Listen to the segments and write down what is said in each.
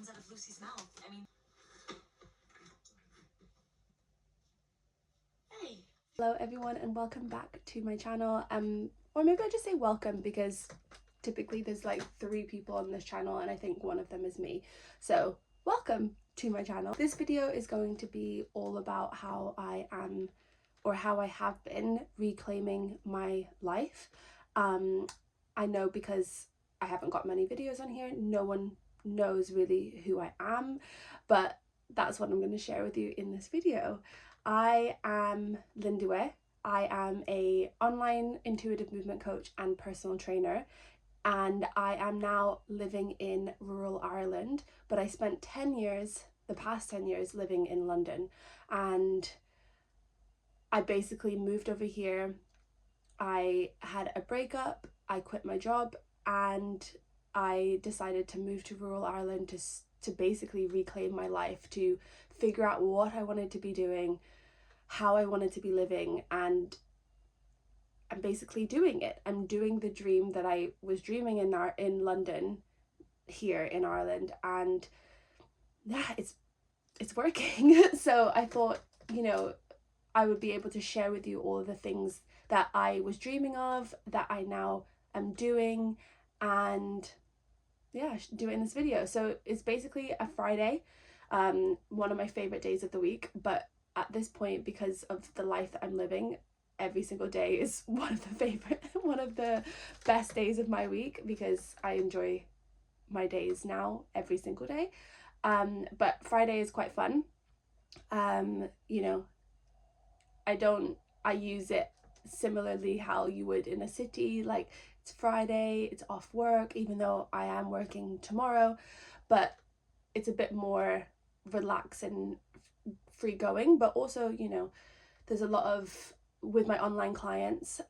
comes out of Lucy's mouth. I mean... Hey. Hello everyone and welcome back to my channel. Or maybe I just say welcome because typically there's like 3 people on this channel and I think one of them is me. So welcome to my channel. This video is going to be all about how I am, or how I have been, reclaiming my life. I know because I haven't got many videos on here, no one knows really who I am, but that's what I'm going to share with you in this video. I am Linds. I am a online intuitive movement coach and personal trainer, and I am now living in rural Ireland, but I spent the past 10 years living in London, and I basically moved over here. I had a breakup, I quit my job, and I decided to move to rural Ireland to basically reclaim my life, to figure out what I wanted to be doing, how I wanted to be living, and I'm basically doing it. I'm doing the dream that I was dreaming in London, here in Ireland, and yeah, it's working. So I thought, I would be able to share with you all of the things that I was dreaming of, that I now am doing, and yeah, do it in this video. So it's basically a Friday, one of my favorite days of the week, but at this point, because of the life that I'm living, every single day is one of the best days of my week, because I enjoy my days now every single day. But Friday is quite fun. I use it similarly how you would in a city, like it's Friday, it's off work, even though I am working tomorrow, but it's a bit more relaxed and free going. But also, there's a lot of, with my online clients,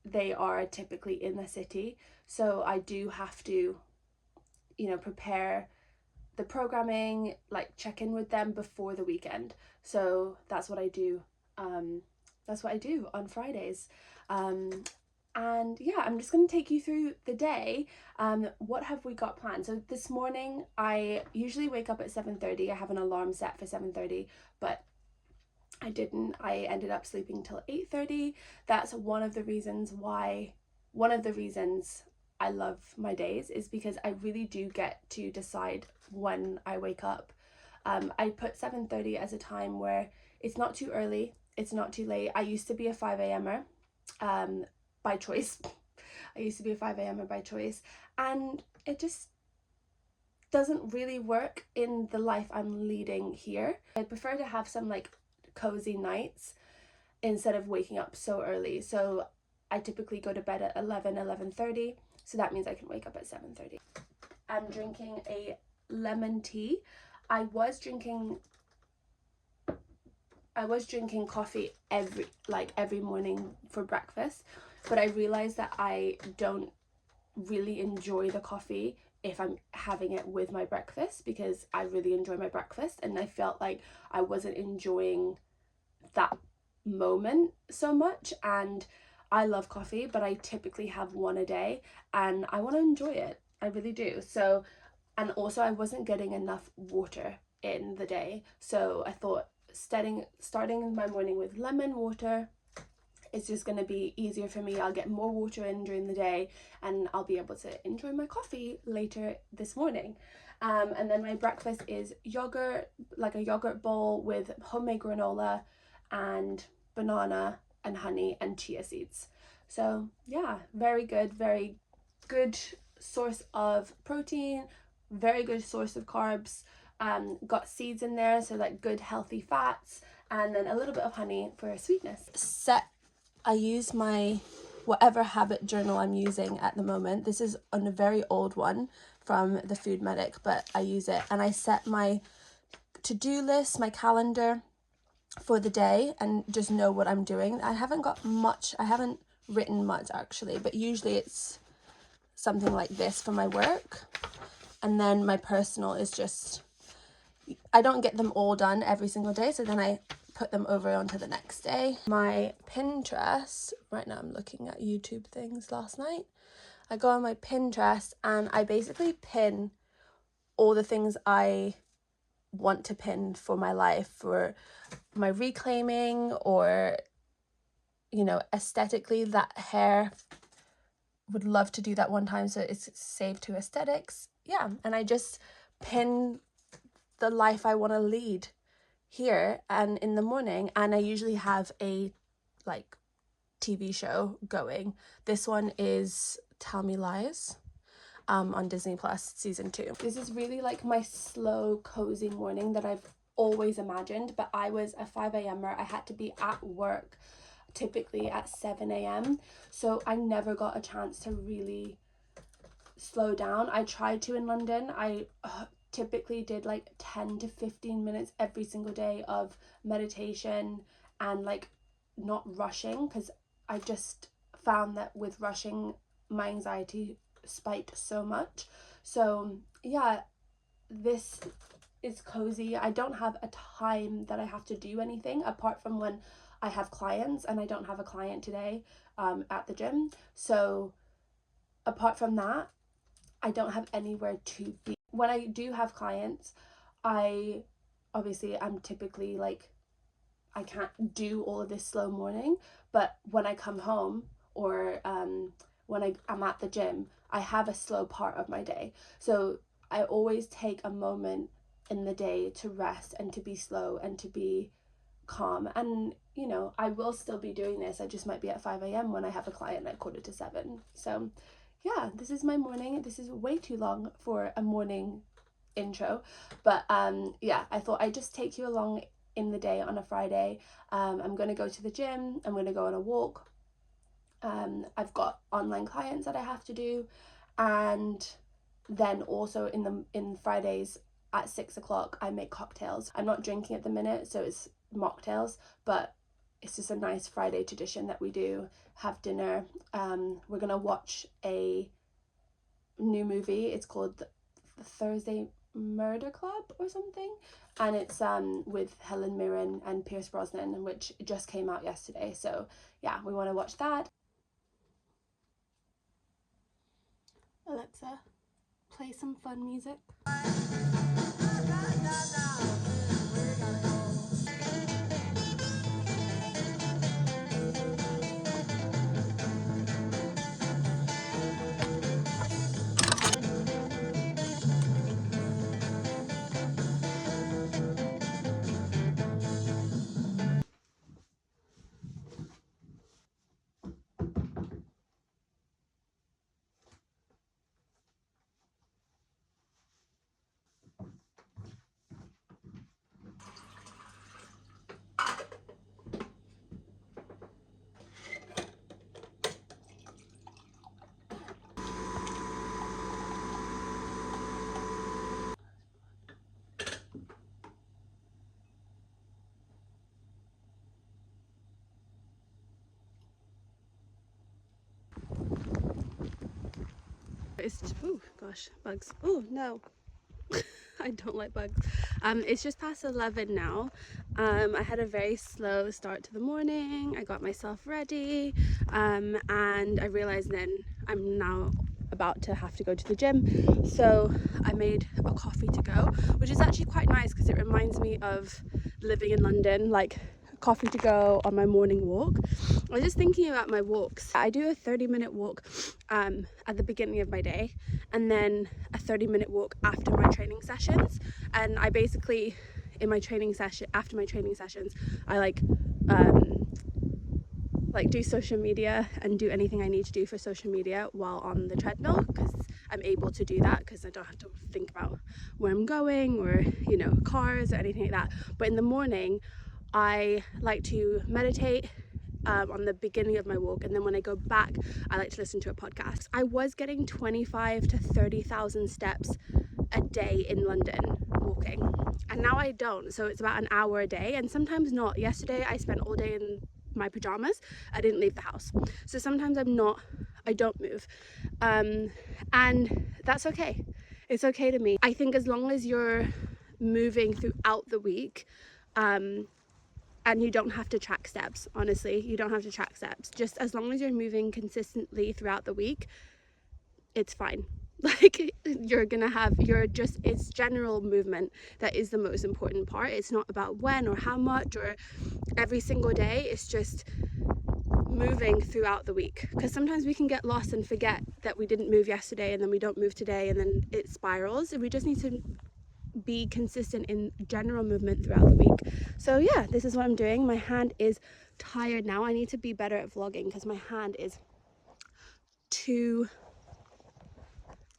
they are typically in the city, so I do have to, prepare the programming, like check in with them before the weekend. So that's what I do. That's what I do on Fridays. And yeah, I'm just going to take you through the day. What have we got planned? So this morning, I usually wake up at 7:30. I have an alarm set for 7:30, but I didn't. I ended up sleeping till 8:30. That's one of the reasons I love my days, is because I really do get to decide when I wake up. I put 7:30 as a time where it's not too early, it's not too late. I used to be a 5 a.m.er by choice. I used to be a 5 a.m.er by choice, and it just doesn't really work in the life I'm leading here. I prefer to have some like cozy nights instead of waking up so early. So I typically go to bed at 11:30, so that means I can wake up at 7:30. I'm drinking a lemon tea. I was drinking coffee every morning for breakfast, but I realized that I don't really enjoy the coffee if I'm having it with my breakfast, because I really enjoy my breakfast, and I felt like I wasn't enjoying that moment so much. And I love coffee, but I typically have one a day and I want to enjoy it. I really do. So, and also I wasn't getting enough water in the day, so I thought starting my morning with lemon water is just going to be easier for me. I'll get more water in during the day and I'll be able to enjoy my coffee later this morning. And then my breakfast is yogurt, like a yogurt bowl with homemade granola and banana and honey and chia seeds. So yeah, very good source of protein, very good source of carbs. Got seeds in there, so like good healthy fats, and then a little bit of honey for sweetness. I use my whatever habit journal I'm using at the moment. This is on a very old one from the Food Medic, but I use it, and I set my to-do list, my calendar for the day, and just know what I'm doing. I haven't written much actually, but usually it's something like this for my work, and then my personal is just, I don't get them all done every single day, so then I put them over onto the next day. My Pinterest, right now I'm looking at YouTube things last night. I go on my Pinterest and I basically pin all the things I want to pin for my life, for my reclaiming, or, you know, aesthetically, that hair, would love to do that one time, so it's saved to aesthetics. Yeah, and I just pin the life I want to lead here and in the morning, and I usually have a like TV show going. This one is Tell Me Lies on Disney Plus season 2. This is really like my slow cozy morning that I've always imagined, but I was a 5 a.m.er. I had to be at work typically at 7 a.m. so I never got a chance to really slow down. I tried to in London. I typically did like 10 to 15 minutes every single day of meditation and like not rushing, because I just found that with rushing my anxiety spiked so much. So yeah, this is cozy. I don't have a time that I have to do anything apart from when I have clients, and I don't have a client today at the gym. So apart from that, I don't have anywhere to be. When I do have clients, I'm typically like, I can't do all of this slow morning, but when I come home or when I'm at the gym, I have a slow part of my day. So I always take a moment in the day to rest and to be slow and to be calm. And you know, I will still be doing this. I just might be at 5 a.m. when I have a client at 6:45. So yeah, this is my morning. This is way too long for a morning intro, but yeah, I thought I'd just take you along in the day on a Friday. I'm going to go to the gym. I'm going to go on a walk. I've got online clients that I have to do, and then also in Fridays at 6 o'clock I make cocktails. I'm not drinking at the minute, so it's mocktails, but it's just a nice Friday tradition that we do. Have dinner. We're gonna watch a new movie. It's called the Thursday Murder Club or something, and it's with Helen Mirren and Pierce Brosnan, which just came out yesterday. So yeah, we want to watch that. Alexa, play some fun music. It's just, oh gosh, bugs. Oh no. I don't like bugs. It's just past 11 now. I had a very slow start to the morning. I got myself ready, and I realized then I'm now about to have to go to the gym. So I made a coffee to go, which is actually quite nice because it reminds me of living in London, like coffee to go on my morning walk. I was just thinking about my walks. I do a 30-minute walk at the beginning of my day, and then a 30-minute walk after my training sessions. And I basically, in my training session, after my training sessions, I like do social media and do anything I need to do for social media while on the treadmill, because I'm able to do that because I don't have to think about where I'm going or, you know, cars or anything like that. But in the morning I like to meditate on the beginning of my walk, and then when I go back I like to listen to a podcast. I was getting 25 to 30,000 steps a day in London walking, and now I don't. So it's about an hour a day, and sometimes not. Yesterday I spent all day in my pajamas. I didn't leave the house, so sometimes I don't move, and that's okay. It's okay to me. I think as long as you're moving throughout the week, and you don't have to track steps, honestly, you don't have to track steps. Just as long as you're moving consistently throughout the week, it's fine. Like you're gonna have it's general movement that is the most important part. It's not about when or how much or every single day. It's just moving throughout the week, because sometimes we can get lost and forget that we didn't move yesterday, and then we don't move today, and then it spirals. And we just need to be consistent in general movement throughout the week. So yeah, this is what I'm doing. My hand is tired now. I need to be better at vlogging because my hand is too,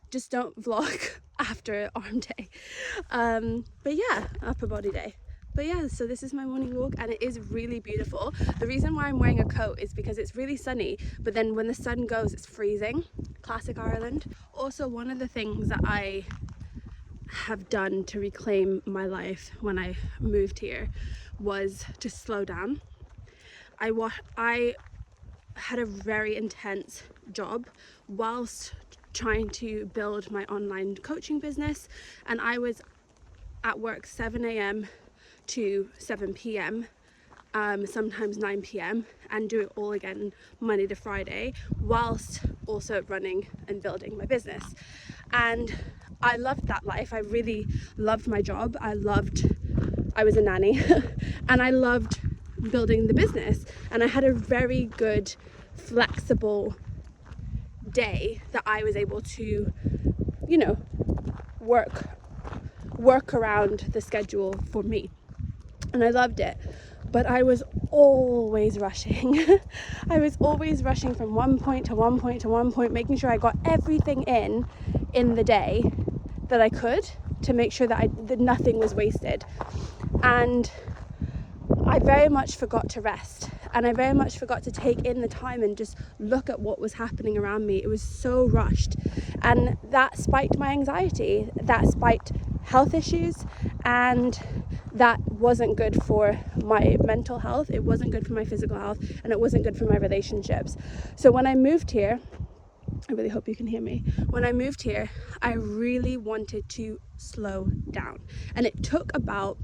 just don't vlog after arm day. But yeah, upper body day. But yeah, so this is my morning walk, and it is really beautiful. The reason why I'm wearing a coat is because it's really sunny, but then when the sun goes, it's freezing. Classic Ireland. Also, one of the things that I have done to reclaim my life when I moved here was to slow down. I had a very intense job whilst trying to build my online coaching business, and I was at work 7 a.m. to 7 p.m. Sometimes 9 p.m. and do it all again Monday to Friday, whilst also running and building my business. And I loved that life. I really loved my job. I was a nanny and I loved building the business, and I had a very good flexible day that I was able to, you know, work around the schedule for me, and I loved it. But I was always rushing. I was always rushing from one point to one point to one point, making sure I got everything in the day that I could, to make sure that nothing was wasted. And I very much forgot to rest, and I very much forgot to take in the time and just look at what was happening around me. It was so rushed, and that spiked my anxiety, that spiked health issues, and that wasn't good for my mental health, it wasn't good for my physical health, and it wasn't good for my relationships. So when I moved here, I really hope you can hear me. When I moved here, I really wanted to slow down, and it took about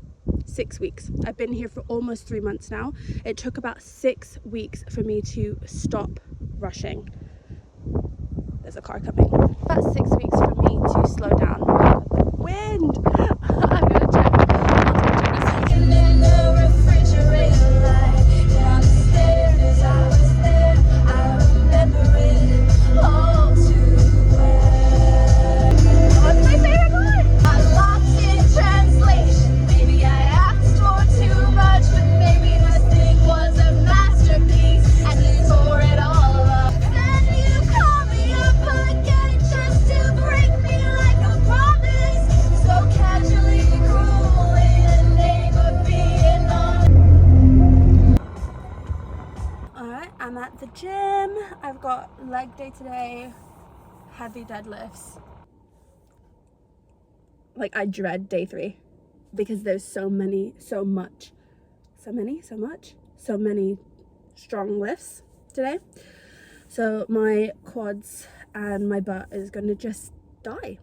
6 weeks. I've been here for almost 3 months now. It took about 6 weeks for me to stop rushing. There's a car coming. About 6 weeks for me to slow down. Wind! I'm gonna check. I'll talk to you in a second. In the refrigerator light downstairs, I was there. I remember it all too well. What's my favorite one? I lost in translation. Maybe I asked for too much, but maybe this thing was a masterpiece, and you tore it all up. Then you call me up again just to break me like a promise, so casually cruel in the name of being on. Alright, I'm at the gym. I've got leg day today, heavy deadlifts. Like, I dread day 3 because there's so many strong lifts today. So my quads and my butt is gonna just die.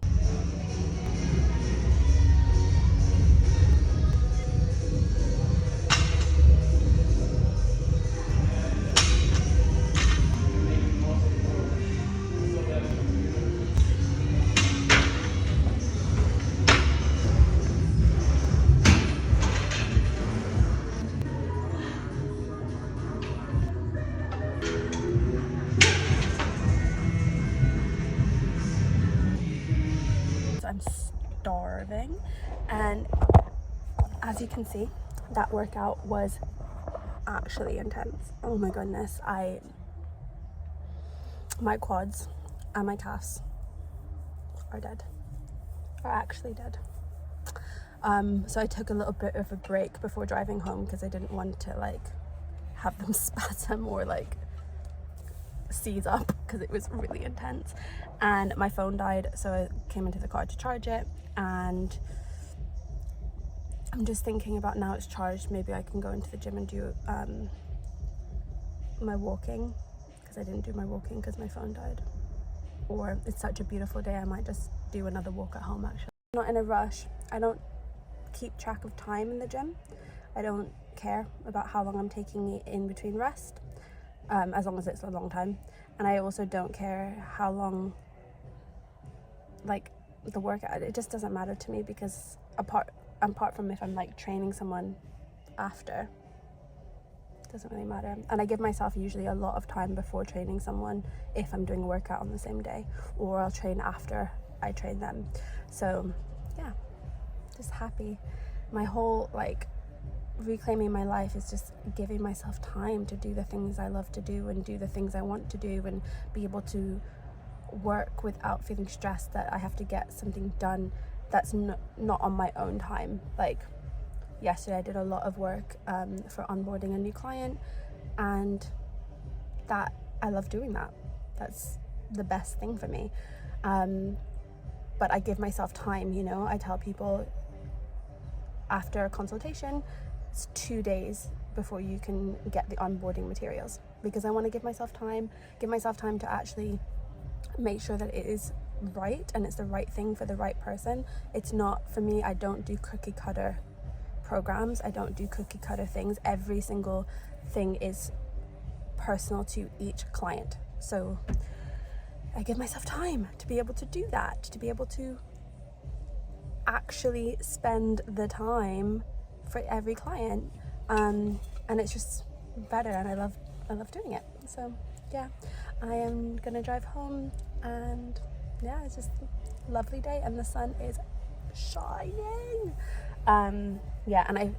I'm starving, and as you can see, that workout was actually intense. Oh my goodness, my quads and my calves are actually dead. So I took a little bit of a break before driving home because I didn't want to like have them spasm or like seize up, because it was really intense. And my phone died, so I came into the car to charge it, and I'm just thinking about, now it's charged, maybe I can go into the gym and do my walking, because I didn't do my walking because my phone died. Or it's such a beautiful day, I might just do another walk at home actually. I'm not in a rush. I don't keep track of time in the gym. I don't care about how long I'm taking in between rest, as long as it's a long time. And I also don't care how long like the workout, it just doesn't matter to me, because apart from if I'm like training someone after, it doesn't really matter. And I give myself usually a lot of time before training someone if I'm doing a workout on the same day, or I'll train after I train them. So yeah, just happy. My whole like reclaiming my life is just giving myself time to do the things I love to do and do the things I want to do, and be able to work without feeling stressed that I have to get something done that's not on my own time. Like yesterday I did a lot of work for onboarding a new client, and that I love doing that. That's the best thing for me. But I give myself time, you know. I tell people after a consultation, it's 2 days before you can get the onboarding materials, because I want to give myself time to actually make sure that it is right and it's the right thing for the right person. It's not, for me, I don't do cookie cutter programs. I don't do cookie cutter things. Every single thing is personal to each client. So I give myself time to be able to do that, to be able to actually spend the time for every client, and it's just better, and I love doing it. So yeah, I am gonna drive home, and yeah, it's just a lovely day and the sun is shining. Yeah, and I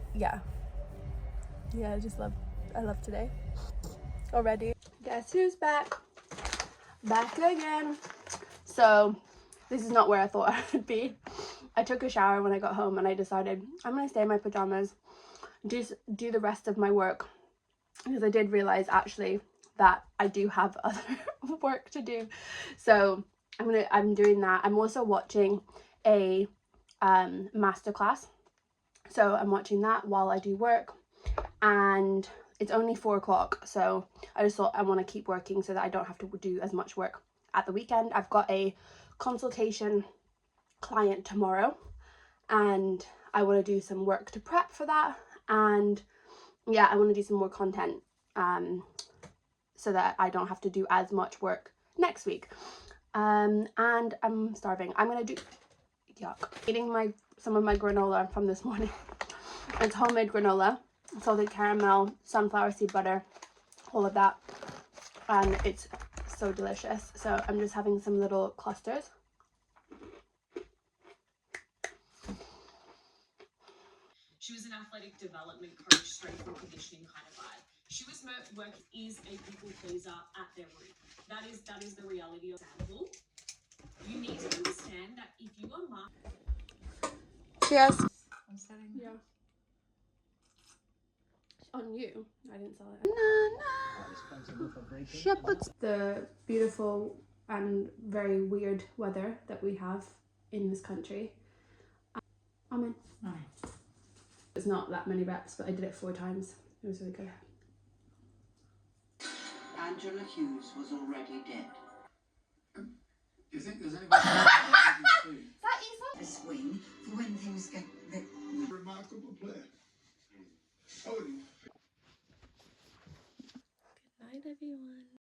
love today already. Guess who's back again. So this is not where I thought I would be. I took a shower when I got home, and I decided I'm gonna stay in my pajamas, just do the rest of my work, because I did realize actually that I do have other work to do. So I'm doing that. I'm also watching a masterclass, so I'm watching that while I do work, and it's only 4 o'clock, so I just thought I want to keep working so that I don't have to do as much work at the weekend. I've got a consultation client tomorrow, and I want to do some work to prep for that, and yeah, I want to do some more content so that I don't have to do as much work next week. And I'm starving. I'm gonna do eating some of my granola from this morning. It's homemade granola, salted caramel, sunflower seed butter, all of that, and it's so delicious. So I'm just having some little clusters. She was an athletic development coach, strength and conditioning kind of vibe. She was is a people pleaser at their root. That is the reality of example. You need to understand that if you are Cheers. I'm selling. Yeah. On you. I didn't sell it. The beautiful and very weird weather that we have in this country. I'm in. Oh. It's not that many reps, but I did it 4 times. It was really good. Angela Hughes was already dead. Do you think there's anybody to swing for when things get a bit remarkable player? Oh, good night, everyone.